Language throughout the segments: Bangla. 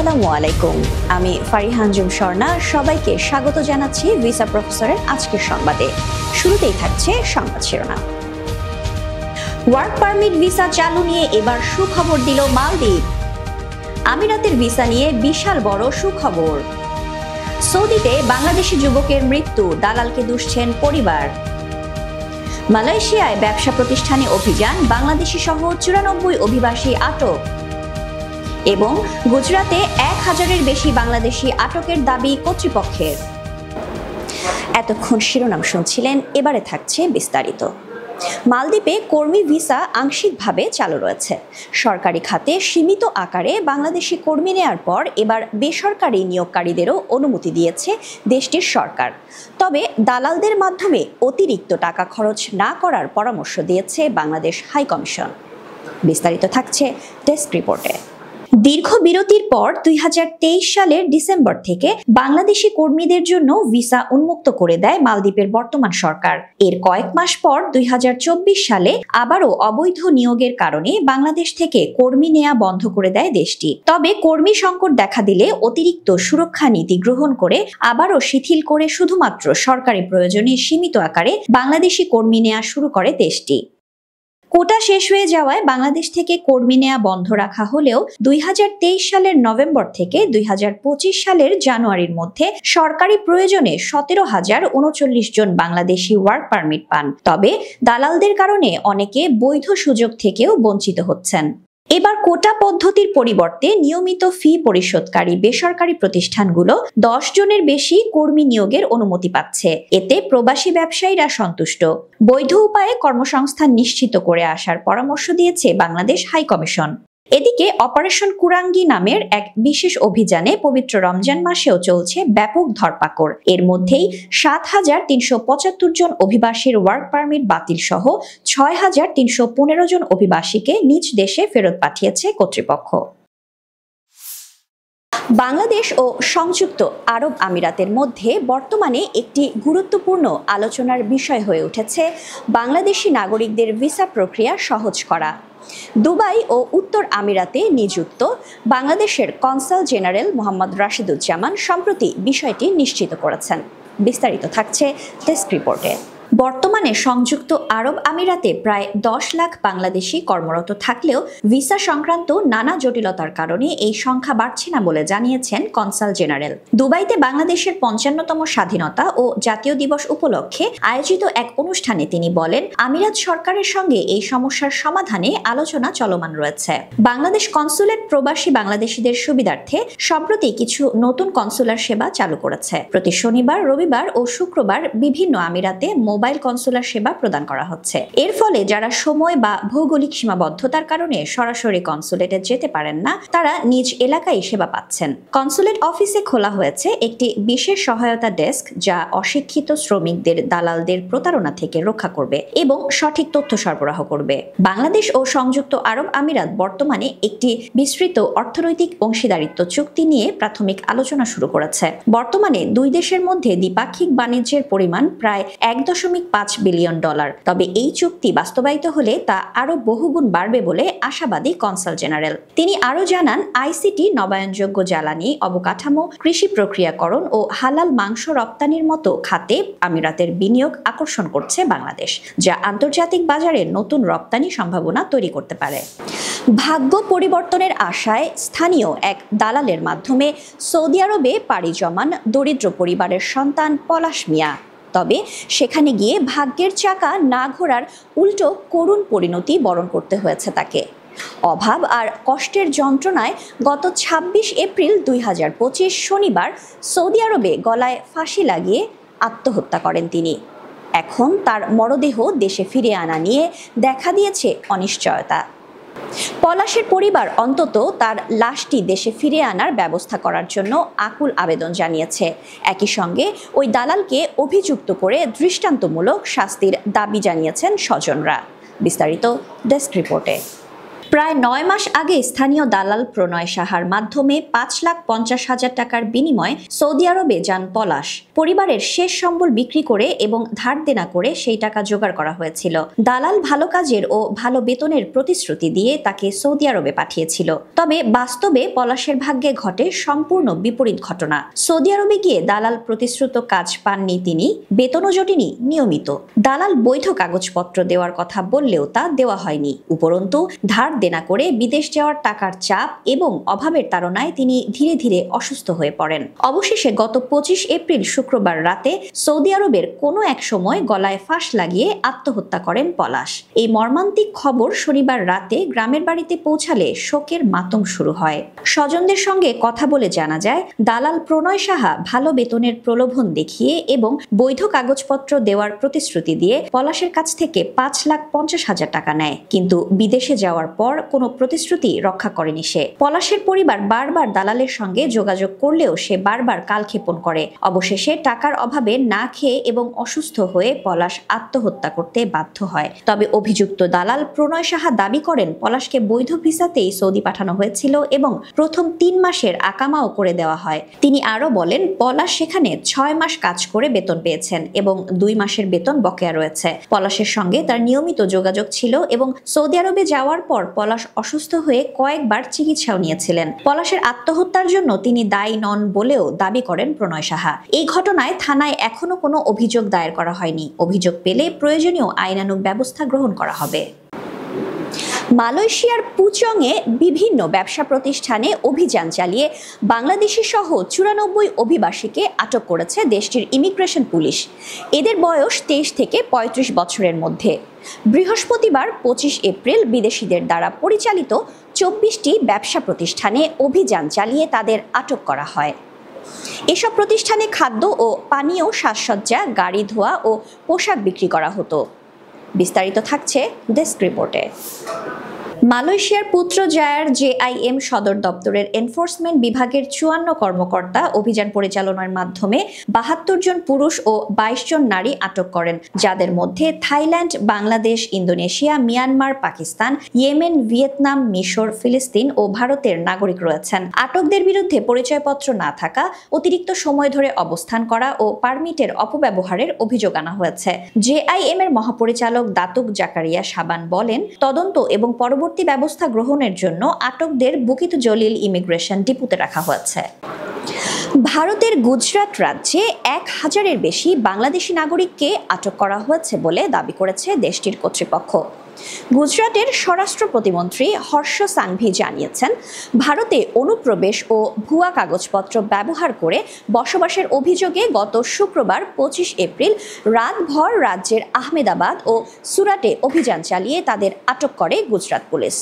আসসালামু আলাইকুম। আমি ফারিহা আঞ্জুম স্বর্ণা, সবাইকে স্বাগত জানাচ্ছি ভিসা প্রফেসরের আজকের সংবাদে। শুরুতেই থাকছে সংবাদ শিরোনাম। ওয়ার্ক পারমিট ভিসা চালু নিয়ে এবার সুখবর দিল মালদ্বীপ। আমিরাতের ভিসা নিয়ে বিশাল বড় সুখবর। সৌদিতে বাংলাদেশি যুবকের মৃত্যু, দালালকে দুষছেন পরিবার। মালয়েশিয়ায় ব্যবসা প্রতিষ্ঠানে অভিযান, বাংলাদেশি সহ 94 অভিবাসী আটক। এবং গুজরাটে 1000-এর বেশি বাংলাদেশি আটকের দাবি কর্তৃপক্ষের। এতক্ষণ শিরোনাম শুনছিলেন, এবারে থাকছে বিস্তারিত। মালদ্বীপে কর্মী ভিসা আংশিকভাবে চালু রয়েছে। সরকারি খাতে সীমিত আকারে বাংলাদেশি কর্মী নেওয়ার পর এবার বেসরকারি নিয়োগকারীদেরও অনুমতি দিয়েছে দেশটির সরকার। তবে দালালদের মাধ্যমে অতিরিক্ত টাকা খরচ না করার পরামর্শ দিয়েছে বাংলাদেশ হাইকমিশন। বিস্তারিত থাকছে ডেস্ক রিপোর্টে। দীর্ঘ বিরতির পর 2023 সালের ডিসেম্বর থেকে বাংলাদেশি কর্মীদের জন্য ভিসা উন্মুক্ত করে দেয় মালদ্বীপের বর্তমান সরকার। এর কয়েক মাস পর 2024 সালে আবারও অবৈধ নিয়োগের কারণে বাংলাদেশ থেকে কর্মী নেওয়া বন্ধ করে দেয় দেশটি। তবে কর্মী সংকট দেখা দিলে অতিরিক্ত সুরক্ষা নীতি গ্রহণ করে আবারও শিথিল করে শুধুমাত্র সরকারি প্রয়োজনে সীমিত আকারে বাংলাদেশি কর্মী নেওয়া শুরু করে দেশটি। কোটা শেষ হয়ে যাওয়ায় বাংলাদেশ থেকে কর্মী নেওয়া বন্ধ রাখা হলেও 2023 সালের নভেম্বর থেকে 2025 সালের জানুয়ারির মধ্যে সরকারি প্রয়োজনে 17,039 জন বাংলাদেশি ওয়ার্ক পারমিট পান। তবে দালালদের কারণে অনেকে বৈধ সুযোগ থেকেও বঞ্চিত হচ্ছেন। এবার কোটা পদ্ধতির পরিবর্তে নিয়মিত ফি পরিশোধকারী বেসরকারি প্রতিষ্ঠানগুলো 10 জনের বেশি কর্মী নিয়োগের অনুমতি পাচ্ছে। এতে প্রবাসী ব্যবসায়ীরা সন্তুষ্ট। বৈধ উপায়ে কর্মসংস্থান নিশ্চিত করে আসার পরামর্শ দিয়েছে বাংলাদেশ হাইকমিশন। এদিকে অপারেশন কুরাঙ্গি নামের এক বিশেষ অভিযানে পবিত্র রমজান মাসেও চলছে ব্যাপক ধরপাকড়। এর মধ্যেই 7,375 জন অভিবাসীর ওয়ার্ক পারমিট বাতিল সহ 6,315 জন অভিবাসীকে নিজ দেশে ফেরত পাঠিয়েছে কর্তৃপক্ষ। বাংলাদেশ ও সংযুক্ত আরব আমিরাতের মধ্যে বর্তমানে একটি গুরুত্বপূর্ণ আলোচনার বিষয় হয়ে উঠেছে বাংলাদেশি নাগরিকদের ভিসা প্রক্রিয়া সহজ করা। দুবাই ও উত্তর আমিরাতে নিযুক্ত বাংলাদেশের কনসাল জেনারেল মোহাম্মদ রাশিদুজ্জামান সম্প্রতি বিষয়টি নিশ্চিত করেছেন। বিস্তারিত থাকছে ডেস্ক রিপোর্টে। বর্তমানে সংযুক্ত আরব আমিরাতে প্রায় 10 লাখ বাংলাদেশি কর্মরত থাকলেও ভিসা সংক্রান্ত নানা জটিলতার কারণে এই সংখ্যা বাড়ছে না বলে জানিয়েছেন কনসাল জেনারেল। দুবাইতে বাংলাদেশের 55তম স্বাধীনতা ও জাতীয় দিবস উপলক্ষে আয়োজিত এক অনুষ্ঠানে তিনি বলেন, আমিরাত সরকারের সঙ্গে এই সমস্যার সমাধানে আলোচনা চলমান রয়েছে। বাংলাদেশ কনসুলেট প্রবাসী বাংলাদেশিদের সুবিধার্থে সম্প্রতি কিছু নতুন কনসুলার সেবা চালু করেছে। প্রতি শনিবার, রবিবার ও শুক্রবার বিভিন্ন আমিরাতে মোবাইল কনসুলার সেবা প্রদান করা হচ্ছে। এর ফলে যারা সময় বা ভৌগোলিক সীমাবদ্ধতার কারণে সরাসরি কনসুলেটে যেতে পারেন না, তারা নিজ এলাকায় সেবা পাচ্ছেন। কনসুলেট অফিসে খোলা হয়েছে একটি বিশেষ সহায়তা ডেস্ক, যা অশিক্ষিত শ্রমিকদের দালালদের প্রতারণা থেকে রক্ষা করবে এবং সঠিক তথ্য সরবরাহ করবে। বাংলাদেশ ও সংযুক্ত আরব আমিরাত বর্তমানে একটি বিস্তৃত অর্থনৈতিক অংশীদারিত্ব চুক্তি নিয়ে প্রাথমিক আলোচনা শুরু করেছে। বর্তমানে দুই দেশের মধ্যে দ্বিপাক্ষিক বাণিজ্যের পরিমাণ প্রায় $1.5 বিলিয়ন। তবে এই চুক্তি বাস্তবায়িত হলে তা আরো বহুগুণ বাড়বে বলে আশাবাদী কনসাল জেনারেল। তিনি আরো জানান, আইসিটি, নবায়নযোগ্য জ্বালানি, অবকাঠামো, কৃষি প্রক্রিয়াকরণ ও হালাল মাংস রপ্তানির মতো খাতে আমিরাতের বিনিয়োগ আকর্ষণ করছে বাংলাদেশ, যা আন্তর্জাতিক বাজারে নতুন রপ্তানি সম্ভাবনা তৈরি করতে পারে। ভাগ্য পরিবর্তনের আশায় স্থানীয় এক দালালের মাধ্যমে সৌদি আরবে পাড়ি জমান দরিদ্র পরিবারের সন্তান পলাশ মিয়া। তবে সেখানে গিয়ে ভাগ্যের চাকা না ঘোরার উল্টো করুণ পরিণতি বরণ করতে হয়েছে তাকে। অভাব আর কষ্টের যন্ত্রণায় গত 26 এপ্রিল 2025 শনিবার সৌদি আরবে গলায় ফাঁসি লাগিয়ে আত্মহত্যা করেন তিনি। এখন তার মরদেহ দেশে ফিরে আনা নিয়ে দেখা দিয়েছে অনিশ্চয়তা। পলাশের পরিবার অন্তত তার লাশটি দেশে ফিরে আনার ব্যবস্থা করার জন্য আকুল আবেদন জানিয়েছে। একই সঙ্গে ওই দালালকে অভিযুক্ত করে দৃষ্টান্তমূলক শাস্তির দাবি জানিয়েছেন স্বজনরা। বিস্তারিত ডেস্ক রিপোর্টে। প্রায় 9 মাস আগে স্থানীয় দালাল প্রণয় সাহার মাধ্যমে 5,50,000 টাকার বিনিময়ে সৌদি আরবে যান পলাশ। পরিবারের শেষ সম্বল বিক্রি করে এবং ধার দেনা করে সেই টাকা জোগাড় করা হয়েছিল। দালাল ভালো কাজের ও ভালো বেতনের প্রতিশ্রুতি দিয়ে তাকে সৌদি আরবে পাঠিয়েছিল। তবে বাস্তবে পলাশের ভাগ্যে ঘটে সম্পূর্ণ বিপরীত ঘটনা। সৌদি আরবে গিয়ে দালাল প্রতিশ্রুত কাজ পাননি তিনি, বেতনও জোটেনি নিয়মিত। দালাল বৈধ কাগজপত্র দেওয়ার কথা বললেও তা দেওয়া হয়নি। উপরন্তু ধার দেনা করে বিদেশ যাওয়ার টাকার চাপ এবং অভাবের তাড়নায় তিনি ধীরে ধীরে অসুস্থ হয়ে পড়েন। অবশেষে গত 25 এপ্রিল শুক্রবার রাতে সৌদি আরবের কোনো এক সময় গলায় ফাঁস লাগিয়ে আত্মহত্যা করেন পলাশ। এই মর্মান্তিক খবর শনিবার রাতে গ্রামের বাড়িতে পৌঁছালে শোকের মাতম শুরু হয়। স্বজনদের সঙ্গে কথা বলে জানা যায়, দালাল প্রণয় সাহা ভালো বেতনের প্রলোভন দেখিয়ে এবং বৈধ কাগজপত্র দেওয়ার প্রতিশ্রুতি দিয়ে পলাশের কাছ থেকে 5,50,000 টাকা নেয়, কিন্তু বিদেশে যাওয়ার পর কোনো প্রতিশ্রুতি রক্ষা করেনি সে। পলাশের পরিবার বারবার দালালের সঙ্গে যোগাযোগ করলেও সে বারবার কালক্ষেপণ করে। অবশেষে টাকার অভাবে না খেয়ে এবং অসুস্থ হয়ে পলাশ আত্মহত্যা করতে বাধ্য হয়। তবে অভিযুক্ত দালাল প্রণয় সাহা দাবি করেন পলাশকে বৈধ ভিসাতেই সৌদি পাঠানো হয়েছিল এবং প্রথম 3 মাসের আকামাও করে দেওয়া হয়। তিনি আরো বলেন, পলাশ সেখানে 6 মাস কাজ করে বেতন পেয়েছেন এবং 2 মাসের বেতন বকেয়া রয়েছে। পলাশের সঙ্গে তার নিয়মিত যোগাযোগ ছিল এবং সৌদি আরবে যাওয়ার পর পলাশ অসুস্থ হয়ে কয়েকবার চিকিৎসাও নিয়েছিলেন। পলাশের আত্মহত্যার জন্য তিনি দায়ী নন বলেও দাবি করেন প্রণয় সাহা। এই ঘটনায় থানায় এখনো কোনো অভিযোগ দায়ের করা হয়নি। অভিযোগ পেলে প্রয়োজনীয় আইনানুগ ব্যবস্থা গ্রহণ করা হবে। মালয়েশিয়ার পুচংয়ে বিভিন্ন ব্যবসা প্রতিষ্ঠানে অভিযান চালিয়ে বাংলাদেশি সহ 94 অভিবাসীকে আটক করেছে দেশটির ইমিগ্রেশন পুলিশ। এদের বয়স 23 থেকে 35 বছরের মধ্যে। বৃহস্পতিবার 25 এপ্রিল বিদেশিদের দ্বারা পরিচালিত 24টি ব্যবসা প্রতিষ্ঠানে অভিযান চালিয়ে তাদের আটক করা হয়। এসব প্রতিষ্ঠানে খাদ্য ও পানীয়, সাজসজ্জা, গাড়ি ধোয়া ও পোশাক বিক্রি করা হতো। বিস্তারিত থাকছে ডেস্ক রিপোর্টে। মালয়েশিয়ার পুত্রজায়ার JIM সদর দপ্তরের এনফোর্সমেন্ট বিভাগের 54 কর্মকর্তা অভিযান পরিচালনার মাধ্যমে 72 জন পুরুষ ও 22 জন নারী আটক করেন, যাদের মধ্যে Thailand, Bangladesh, Indonesia, Myanmar, Pakistan, Yemen, Vietnam, মিশর, ফিলিস্তিন ও ভারতের নাগরিক রয়েছেন। আটকদের বিরুদ্ধে পরিচয়পত্র না থাকা, অতিরিক্ত সময় ধরে অবস্থান করা ও পারমিটের অপব্যবহারের অভিযোগ আনা হয়েছে। JIM এর মহাপরিচালক দাতুক জাকারিয়া সাবান বলেন, তদন্ত এবং পরবর্তী ব্যবস্থা গ্রহণের জন্য আটকদের বুকিত জলিল ইমিগ্রেশন ডিপোতে রাখা হয়েছে। ভারতের গুজরাট রাজ্যে 1000-এর বেশি বাংলাদেশি নাগরিককে আটক করা হয়েছে বলে দাবি করেছে দেশটির কর্তৃপক্ষ। গুজরাটের স্বরাষ্ট্র প্রতিমন্ত্রী হর্ষ সাংভি জানিয়েছেন, ভারতে অনুপ্রবেশ ও ভুয়া কাগজপত্র ব্যবহার করে বসবাসের অভিযোগে গত শুক্রবার 25 এপ্রিল রাতভর রাজ্যের আহমেদাবাদ ও সুরাটে অভিযান চালিয়ে তাদের আটক করে গুজরাট পুলিশ।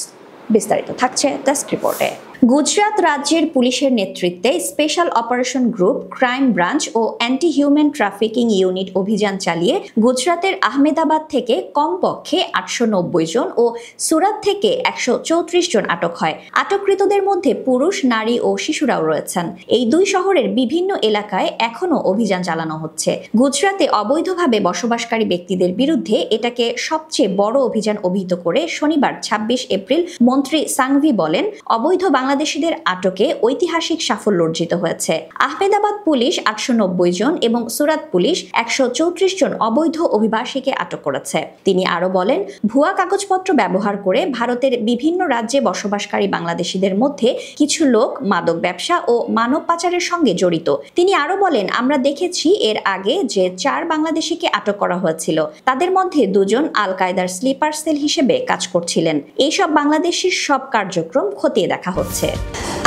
বিস্তারিত থাকছে ডেস্ক রিপোর্টে। গুজরাট রাজ্যের পুলিশের নেতৃত্বে special operation group, crime branch ও অ্যান্টি হিউম্যান ট্রাফিকিং ইউনিট অভিযান চালিয়ে গুজরাটের আহমেদাবাদ থেকে কমপক্ষে 890 জন ও সুরাত থেকে 134 জন আটক হয়। আটককৃতদের মধ্যে পুরুষ, নারী ও শিশুরাও রয়েছেন। এই দুই শহরের বিভিন্ন এলাকায় এখনও অভিযান চালানো হচ্ছে। গুজরাটে অবৈধভাবে বসবাসকারী ব্যক্তিদের বিরুদ্ধে এটাকে সবচেয়ে বড় অভিযান অভিহিত করে শনিবার 26 এপ্রিল মন্ত্রী সাংভি বলেন, অবৈধ বাংলাদেশিদের আটকে ঐতিহাসিক সাফল্য অর্জিত হয়েছে। আহমেদাবাদ পুলিশ 890 জন এবং সুরাত পুলিশ 134 জন অবৈধ অভিবাসীকে আটক করেছে। তিনি আরো বলেন, ভুয়া কাগজপত্র ব্যবহার করে ভারতের বিভিন্ন রাজ্যে বসবাসকারী বাংলাদেশিদের মধ্যে কিছু লোক মাদক ব্যবসা ও মানব পাচারের সঙ্গে জড়িত। তিনি আরো বলেন, আমরা দেখেছি এর আগে যে 4 বাংলাদেশিকে আটক করা হয়েছিল, তাদের মধ্যে 2 জন আল কায়দার স্লিপার সেল হিসেবে কাজ করছিলেন। এইসব বাংলাদেশির সব কার্যক্রম খতিয়ে দেখা হচ্ছে।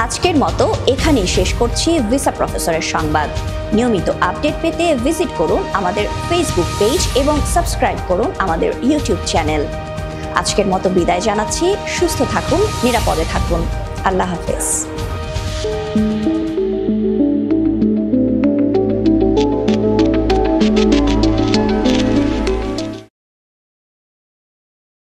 আজকের মতো এখানেই শেষ করছি ভিসা প্রফেসরের সংবাদ। নিয়মিত আপডেট পেতে ভিজিট করুন আমাদের ফেসবুক পেজ এবং সাবস্ক্রাইব করুন আমাদের ইউটিউব চ্যানেল। আজকের মতো বিদায় জানাচ্ছি। সুস্থ থাকুন, নিরাপদে থাকুন। আল্লাহ হাফেজ।